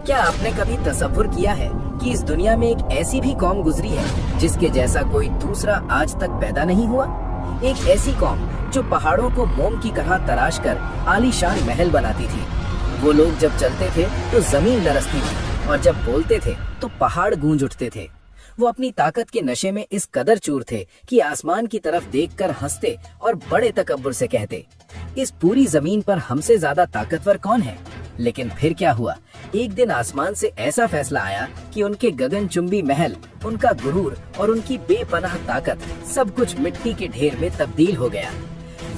क्या आपने कभी तसव्वुर किया है कि इस दुनिया में एक ऐसी भी कौम गुजरी है जिसके जैसा कोई दूसरा आज तक पैदा नहीं हुआ? एक ऐसी कौम जो पहाड़ों को मोम की तरह तराश कर आलीशान महल बनाती थी। वो लोग जब चलते थे तो जमीन लरसती थी और जब बोलते थे तो पहाड़ गूंज उठते थे। वो अपनी ताकत के नशे में इस कदर चूर थे कि आसमान की तरफ देखकर हंसते और बड़े तकब्बुर से कहते, इस पूरी जमीन पर हमसे ज्यादा ताकतवर कौन है? लेकिन फिर क्या हुआ? एक दिन आसमान से ऐसा फैसला आया कि उनके गगनचुंबी महल, उनका गुरूर और उनकी बेपनाह ताकत सब कुछ मिट्टी के ढेर में तब्दील हो गया।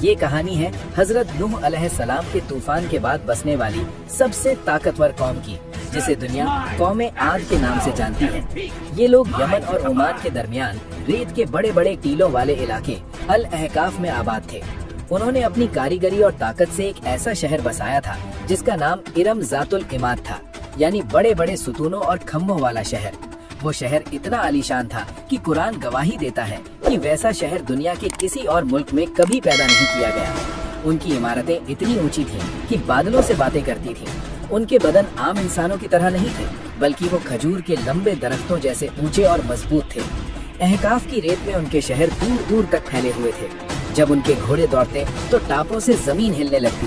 ये कहानी है हजरत नूह अलैहिस्सलाम के तूफान के बाद बसने वाली सबसे ताकतवर कौम की, जिसे दुनिया कौमे आद के नाम से जानती है। ये लोग यमन और ओमान के दरमियान रेत के बड़े बड़े टीलों वाले इलाके अल अहकाफ में आबाद थे। उन्होंने अपनी कारीगरी और ताकत से एक ऐसा शहर बसाया था जिसका नाम इरम ज़ातुल इमाद था, यानी बड़े बड़े सुतूनों और खम्भों वाला शहर। वो शहर इतना आलीशान था कि कुरान गवाही देता है कि वैसा शहर दुनिया के किसी और मुल्क में कभी पैदा नहीं किया गया। उनकी इमारतें इतनी ऊंची थीं कि बादलों से बातें करती थीं। उनके बदन आम इंसानों की तरह नहीं थे, बल्कि वो खजूर के लंबे दरख्तों जैसे ऊंचे और मजबूत थे। अहकाफ की रेत में उनके शहर दूर दूर तक फैले हुए थे। जब उनके घोड़े दौड़ते तो टापों से जमीन हिलने लगती।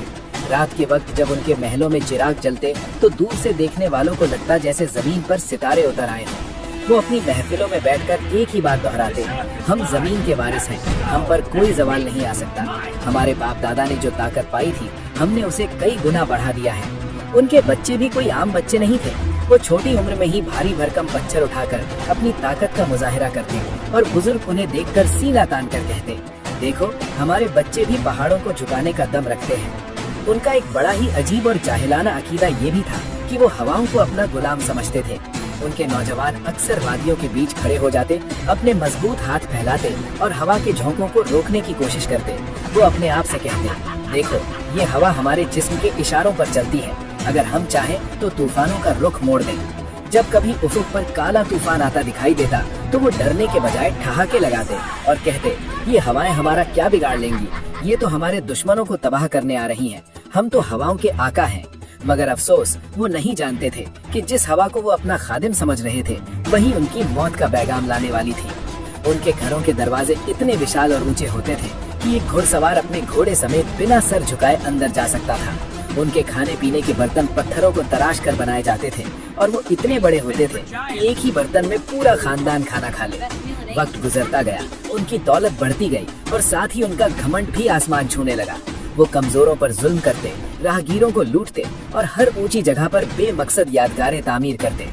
रात के वक्त जब उनके महलों में चिराग जलते तो दूर से देखने वालों को लगता जैसे जमीन पर सितारे उतर आए हों। वो अपनी महफिलों में बैठकर एक ही बात दोहराते, हम जमीन के वारिस हैं, हम पर कोई जवाल नहीं आ सकता। हमारे बाप दादा ने जो ताकत पाई थी, हमने उसे कई गुना बढ़ा दिया है। उनके बच्चे भी कोई आम बच्चे नहीं थे। वो छोटी उम्र में ही भारी भरकम पत्थर उठाकर अपनी ताकत का मुजाहिरा करते और बुजुर्ग उन्हें देखकर सीना तान कर कहते, देखो हमारे बच्चे भी पहाड़ों को झुकाने का दम रखते हैं। उनका एक बड़ा ही अजीब और जाहिलाना अकीदा ये भी था कि वो हवाओं को अपना गुलाम समझते थे। उनके नौजवान अक्सर वादियों के बीच खड़े हो जाते, अपने मजबूत हाथ फैलाते और हवा के झोंकों को रोकने की कोशिश करते। वो अपने आप से कहते, देखो ये हवा हमारे जिस्म के इशारों पर चलती है, अगर हम चाहें तो तूफानों का रुख मोड़ दें। जब कभी उफुक पर काला तूफान आता दिखाई देता तो वो डरने के बजाय ठहाके लगाते और कहते, ये हवाएं हमारा क्या बिगाड़ लेंगी, ये तो हमारे दुश्मनों को तबाह करने आ रही हैं, हम तो हवाओं के आका हैं। मगर अफसोस वो नहीं जानते थे कि जिस हवा को वो अपना खादिम समझ रहे थे, वही उनकी मौत का पैगाम लाने वाली थी। उनके घरों के दरवाजे इतने विशाल और ऊंचे होते थे कि एक घुड़सवार अपने घोड़े समेत बिना सर झुकाए अंदर जा सकता था। उनके खाने पीने के बर्तन पत्थरों को तराश कर बनाए जाते थे और वो इतने बड़े होते थे कि एक ही बर्तन में पूरा खानदान खाना खा ले। वक्त गुजरता गया, उनकी दौलत बढ़ती गई और साथ ही उनका घमंड भी आसमान छूने लगा। वो कमजोरों पर जुल्म करते, राहगीरों को लूटते और हर ऊंची जगह पर बेमकसद यादगारें तामीर करते।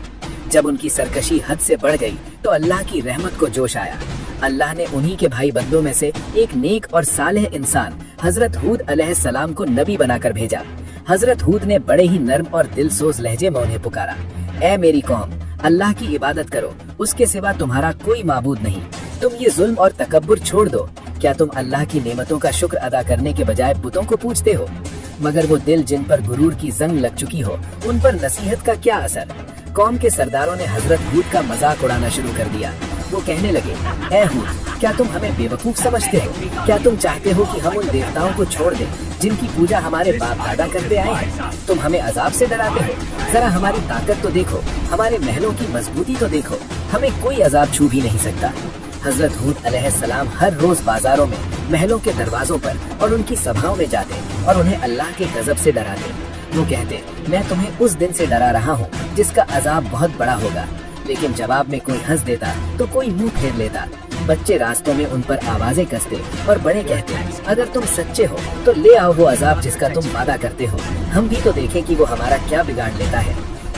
जब उनकी सरकशी हद से बढ़ गई तो अल्लाह की रहमत को जोश आया। अल्लाह ने उन्हीं के भाई बंदों में से एक नेक और सालेह इंसान हजरत हूद अलैहिस्सलाम को नबी बनाकर भेजा। हजरत हूद ने बड़े ही नर्म और दिलसोज लहजे में उन्हें पुकारा, ऐ मेरी कौम, अल्लाह की इबादत करो, उसके सिवा तुम्हारा कोई माबूद नहीं। तुम ये जुल्म और तकब्बुर छोड़ दो। क्या तुम अल्लाह की नेमतों का शुक्र अदा करने के बजाय बुतों को पूजते हो? मगर वो दिल जिन पर गुरूर की जंग लग चुकी हो, उन पर नसीहत का क्या असर? कौम के सरदारों ने हजरत हूद का मजाक उड़ाना शुरू कर दिया। वो कहने लगे, ऐ हूद, क्या तुम हमें बेवकूफ समझते हो? क्या तुम चाहते हो कि हम उन देवताओं को छोड़ दें जिनकी पूजा हमारे बाप दादा करते आए हैं? तुम हमें अजाब से डराते हो? जरा हमारी ताकत तो देखो, हमारे महलों की मजबूती तो देखो, हमें कोई अजाब छू भी नहीं सकता। हजरत हूद अलैहिस्सलाम हर रोज बाजारों में, महलों के दरवाजों पर और उनकी सभाओं में जाते और उन्हें अल्लाह के गजब से डराते। वो कहते, मैं तुम्हें उस दिन से डरा रहा हूँ जिसका अजाब बहुत बड़ा होगा। लेकिन जवाब में कोई हंस देता तो कोई मुंह फेर लेता। बच्चे रास्तों में उन पर आवाजें कसते और बड़े कहते, अगर तुम सच्चे हो तो ले आओ वो अजाब जिसका तुम वादा करते हो, हम भी तो देखें कि वो हमारा क्या बिगाड़ लेता है।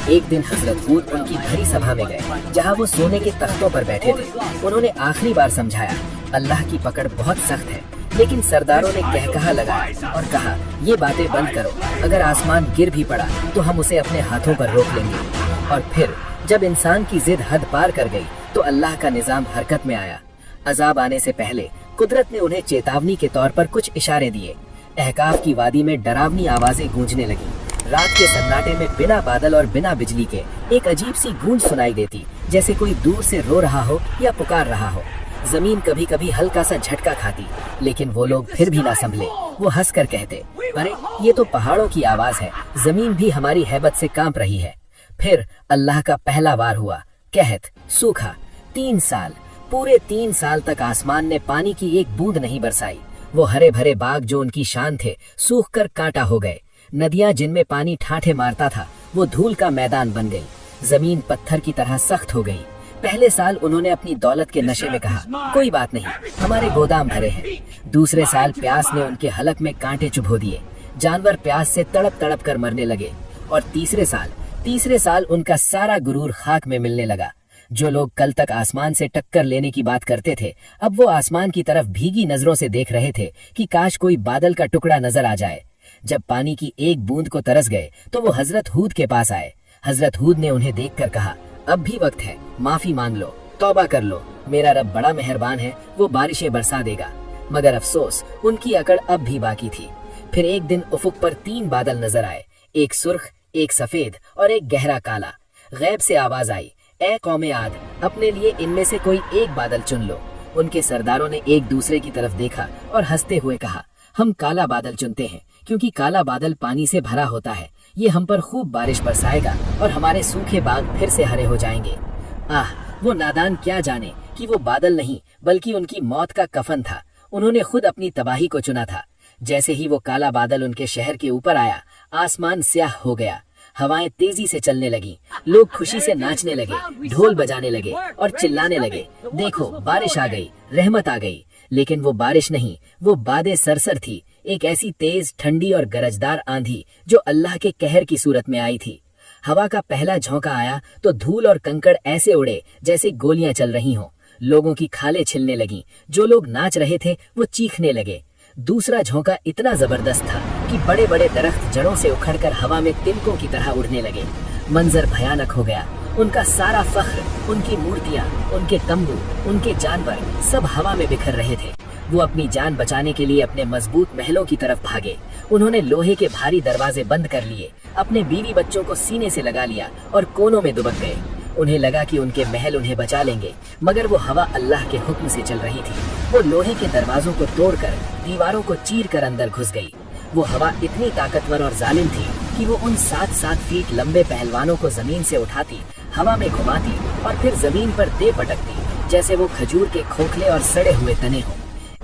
एक दिन हजरत हूद उनकी भरी सभा में गए, जहाँ वो सोने के तख्तों पर बैठे थे। उन्होंने आखिरी बार समझाया, अल्लाह की पकड़ बहुत सख्त है। लेकिन सरदारों ने कहकहा लगाया और कहा, ये बातें बंद करो, अगर आसमान गिर भी पड़ा तो हम उसे अपने हाथों पर रोक लेंगे। और फिर जब इंसान की जिद हद पार कर गई तो अल्लाह का निजाम हरकत में आया। अजाब आने से पहले कुदरत ने उन्हें चेतावनी के तौर पर कुछ इशारे दिए। अहकाफ की वादी में डरावनी आवाजें गूंजने लगी। रात के सन्नाटे में बिना बादल और बिना बिजली के एक अजीब सी गूंज सुनाई देती, जैसे कोई दूर से रो रहा हो या पुकार रहा हो। जमीन कभी कभी हल्का सा झटका खाती, लेकिन वो लोग फिर भी ना संभले। वो हंस कर कहते, अरे ये तो पहाड़ों की आवाज है, जमीन भी हमारी हैबत से कांप रही है। फिर अल्लाह का पहला वार हुआ, कहत सूखा। 3 साल, पूरे 3 साल तक आसमान ने पानी की एक बूंद नहीं बरसाई। वो हरे भरे बाग जो उनकी शान थे सूख कर कांटा हो गए। नदियां जिनमें पानी ठाठे मारता था वो धूल का मैदान बन गई। जमीन पत्थर की तरह सख्त हो गई। पहले साल उन्होंने अपनी दौलत के नशे में कहा, कोई बात नहीं, हमारे गोदाम भरे हैं। दूसरे साल प्यास ने उनके हलक में कांटे चुभो दिए। जानवर प्यास से तड़प तड़प कर मरने लगे। और तीसरे साल उनका सारा गुरूर खाक में मिलने लगा। जो लोग कल तक आसमान से टक्कर लेने की बात करते थे, अब वो आसमान की तरफ भीगी नजरों से देख रहे थे कि काश कोई बादल का टुकड़ा नजर आ जाए। जब पानी की एक बूंद को तरस गए तो वो हजरत हूद के पास आए। हजरत हूद ने उन्हें देखकर कहा, अब भी वक्त है, माफी मांग लो, तौबा कर लो। मेरा रब बड़ा मेहरबान है, वो बारिशें बरसा देगा। मगर अफसोस, उनकी अकड़ अब भी बाकी थी। फिर एक दिन उफुक पर 3 बादल नजर आए, एक सुर्ख, एक सफेद और एक गहरा काला। गैब से आवाज आई, ए कौमे आद, अपने लिए इनमें से कोई एक बादल चुन लो। उनके सरदारों ने एक दूसरे की तरफ देखा और हंसते हुए कहा, हम काला बादल चुनते हैं, क्योंकि काला बादल पानी से भरा होता है। ये हम पर खूब बारिश बरसाएगा और हमारे सूखे बाग फिर से हरे हो जाएंगे। आह, वो नादान क्या जाने कि वो बादल नहीं बल्कि उनकी मौत का कफन था। उन्होंने खुद अपनी तबाही को चुना था। जैसे ही वो काला बादल उनके शहर के ऊपर आया, आसमान स्याह हो गया। हवाएं तेजी से चलने लगी। लोग खुशी से नाचने लगे, ढोल बजाने लगे और चिल्लाने लगे, देखो बारिश आ गई, रहमत आ गई। लेकिन वो बारिश नहीं, वो बादे सरसर थी, एक ऐसी तेज, ठंडी और गरजदार आंधी जो अल्लाह के कहर की सूरत में आई थी। हवा का पहला झोंका आया तो धूल और कंकड़ ऐसे उड़े जैसे गोलियां चल रही हों। लोगों की खालें छिलने लगीं। जो लोग नाच रहे थे वो चीखने लगे। दूसरा झोंका इतना जबरदस्त था कि बड़े बड़े दरख्त जड़ों से उखड़कर हवा में तिनकों की तरह उड़ने लगे। मंजर भयानक हो गया। उनका सारा फख्र, उनकी मूर्तियां, उनके तंबू, उनके जानवर सब हवा में बिखर रहे थे। वो अपनी जान बचाने के लिए अपने मजबूत महलों की तरफ भागे। उन्होंने लोहे के भारी दरवाजे बंद कर लिए, अपने बीवी बच्चों को सीने से लगा लिया और कोनों में दुबक गए। उन्हें लगा कि उनके महल उन्हें बचा लेंगे, मगर वो हवा अल्लाह के हुक्म से चल रही थी। वो लोहे के दरवाजों को तोड़कर दीवारों को चीर कर अंदर घुस गई। वो हवा इतनी ताकतवर और जालिम थी कि वो उन 7-7 फीट लंबे पहलवानों को जमीन से उठाती, हवा में घुमाती और फिर जमीन पर दे पटकती जैसे वो खजूर के खोखले और सड़े हुए तने हों।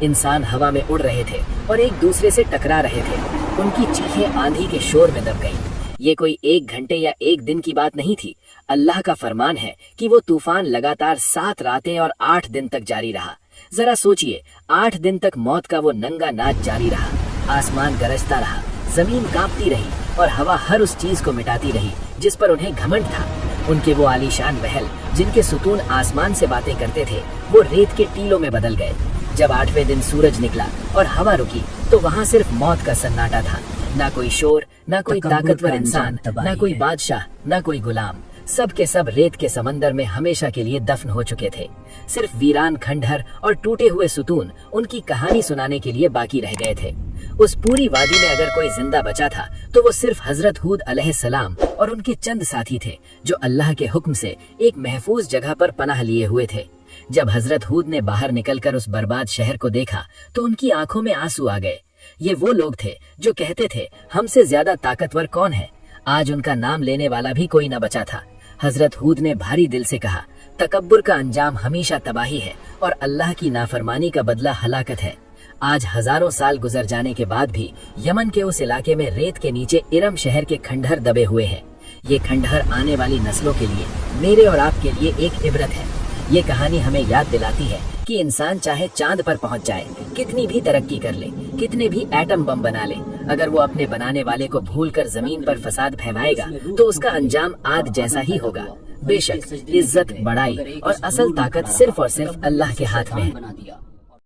इंसान हवा में उड़ रहे थे और एक दूसरे से टकरा रहे थे। उनकी चीखें आंधी के शोर में दब गईं। ये कोई 1 घंटे या 1 दिन की बात नहीं थी। अल्लाह का फरमान है कि वो तूफान लगातार 7 रातें और 8 दिन तक जारी रहा। जरा सोचिए, 8 दिन तक मौत का वो नंगा नाच जारी रहा। आसमान गरजता रहा, जमीन कांपती रही और हवा हर उस चीज को मिटाती रही जिस पर उन्हें घमंड था। उनके वो आलीशान महल जिनके सुतून आसमान से बातें करते थे, वो रेत के टीलों में बदल गए। जब 8वें दिन सूरज निकला और हवा रुकी तो वहाँ सिर्फ मौत का सन्नाटा था। ना कोई शोर, ना कोई ताकतवर इंसान, ना कोई बादशाह, ना कोई गुलाम। सब के सब रेत के समंदर में हमेशा के लिए दफन हो चुके थे। सिर्फ वीरान खंडहर और टूटे हुए सुतून उनकी कहानी सुनाने के लिए बाकी रह गए थे। उस पूरी वादी में अगर कोई जिंदा बचा था तो वो सिर्फ हजरत हूद अलैहिस्सलाम और उनके चंद साथी थे जो अल्लाह के हुक्म से एक महफूज जगह पर पनाह लिए हुए थे। जब हजरत हूद ने बाहर निकलकर उस बर्बाद शहर को देखा तो उनकी आंखों में आंसू आ गए। ये वो लोग थे जो कहते थे, हमसे ज्यादा ताकतवर कौन है। आज उनका नाम लेने वाला भी कोई न बचा था। हजरत हूद ने भारी दिल से कहा, तकब्बुर का अंजाम हमेशा तबाही है और अल्लाह की नाफरमानी का बदला हलाकत है। आज हजारों साल गुजर जाने के बाद भी यमन के उस इलाके में रेत के नीचे इरम शहर के खंडहर दबे हुए हैं। ये खंडहर आने वाली नस्लों के लिए, मेरे और आपके लिए एक इबरत है। ये कहानी हमें याद दिलाती है कि इंसान चाहे चांद पर पहुंच जाए, कितनी भी तरक्की कर ले, कितने भी एटम बम बना ले, अगर वो अपने बनाने वाले को भूलकर जमीन पर फसाद फैलाएगा तो उसका अंजाम आद जैसा ही होगा। बेशक इज्जत, बड़ाई और असल ताकत सिर्फ और सिर्फ अल्लाह के हाथ में है।